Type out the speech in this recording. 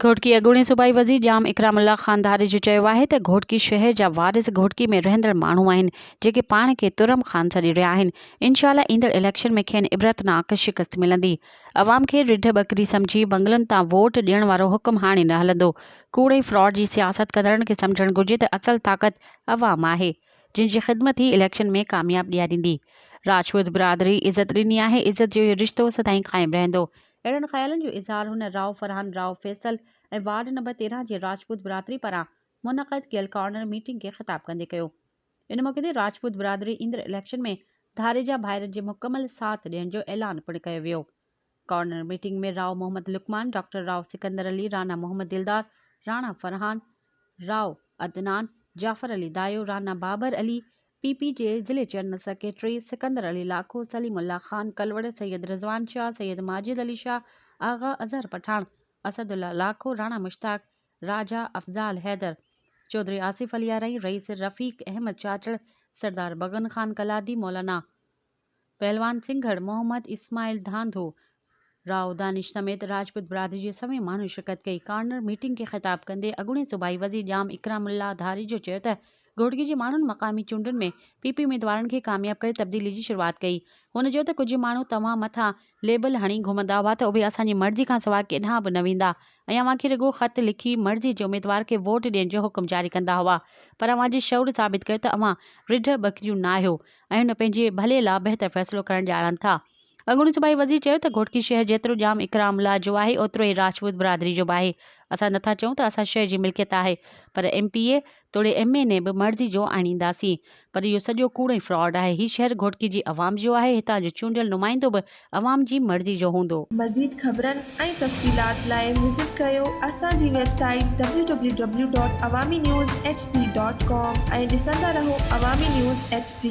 घोटकी अॻूणे सूबाई वज़ीर जाम इकरामुल्लाह ख़ान धारी जो चयो आहे त घोटकी शहर जा वारिस घोटकी में रहंदड़ माण्हू आहिनि जेके पाण खे तुरम ख़ान सॾी रहिया आहिनि। इंशाअल्लाह ईंदड़ इलेक्शन में खेनि इबरतनाक शिकस्त मिलंदी। अवाम खे रिढ बकरी सम्झी बंगलनि तां वोट ॾियण वारो हुकुम हाणे न हलंदो। कूड़े फ्रॉड जी सियासत कंदड़नि खे सम्झणु घुरिजे त असल ताक़त अवाम आहे जिन जी ख़िदमत ई इलेक्शन में कामयाब ॾियारींदी। राजपूत बिरादरी इज़त ॾिनी आहे, इज़त जो इहो रिश्तो सदाईं क़ाइमु रहंदो। अहिड़नि ख़्यालनि जो इज़हार हुन राव फरहान राव फैसल ऐं वार्ड नंबर 13 जे राजपूत बिरादरी पारां मुनक़द कयल कॉर्नर मीटिंग खे ख़िताब कंदे कयो। इन मौक़े ते राजपूत बिरादरी ईंदड़ इलेक्शन में धारे जा भाइरनि जे मुकमल साथ ॾियण जो ऐलान पिणु कयो वियो। कॉर्नर मीटिंग में राव मोहम्मद लुकमान, डॉक्टर राव सिकंदर अली, राना मोहम्मद दिलदार, राणा फरहान, राव अदनान, जाफ़र अली दायो, राना बाबर अली, पीपी जे ज़िले जनरल सेक्रेटरी सिकंदर अली लाखो, सलीमुल्लाह खान कलवड़, सैयद रिजवान शाह, सैयद माजिद अली शाह, आगा अजहर पठान, असदुल्ला लाखो, राणा मुश्ताक, राजा अफजाल हैदर, चौधरी आसिफ अली आरई, रईस रफ़ीक अहमद चाचड़, सरदार बगन खान कलादी, मौलाना पहलवान सिंघड़, मोहम्मद इस्माइल धांधो, राव दानिश समेत राजपूत बिरादरी जे सभई माण्हू शिरकत कई। कॉर्नर मीटिंग खे ख़िताब कंदे अॻूणे सूबाई वज़ीर जाम इकरामुल्लाह धारी जो चयो त घोटकी जे माण्हुनि मक़ामी चूंडुनि में पीपी उम्मीदवारनि खे कामयाब करे तब्दीली जी शुरूआत कई। हुन चयो त कुझु माण्हू तव्हां मथां लेबल हणी घुमंदा हुआ त उहे असांजी मर्ज़ी खां सवाइ केॾांहुं बि न वेंदा ऐं अव्हां खे रुॻो ख़त लिखी मर्ज़ी जे उम्मीदवार खे वोट ॾियण जो हुकुम जारी कंदा हुआ, पर अव्हां जी शऊर साबित कयो त अव्हां रिढ बकरियूं न आहियो ऐं हुन पंहिंजे भले लाइ बहितर फ़ैसिलो करणु ॼाणनि था। अॻूणे सूबाई वज़ीर चयो त घोटकी शहर जेतिरो जाम इकरामुल्लाह जो आहे ओतिरो ई राजपूत बिरादरी जो बि आहे। असां नथा चऊं त असां शहर जी मिल्कियत आहे, पर MPA तोड़े MNA बि मर्ज़ी जो आणींदासीं, पर इहो सॼो कूड़ो ई फ्रॉड आहे। हीउ शहर घोटकी जी अवाम जो आहे, हितां जो चूंडियल नुमाइंदो बि अवाम जी मर्ज़ी जो हूंदो। मज़ीद ख़बरनि ऐं तफ़सीलात लाइ विज़िट कयो असांजी वेबसाइट www.awamiNewsHD.com ऐं ॾिसंदा रहो अवामी न्यूज़ HD।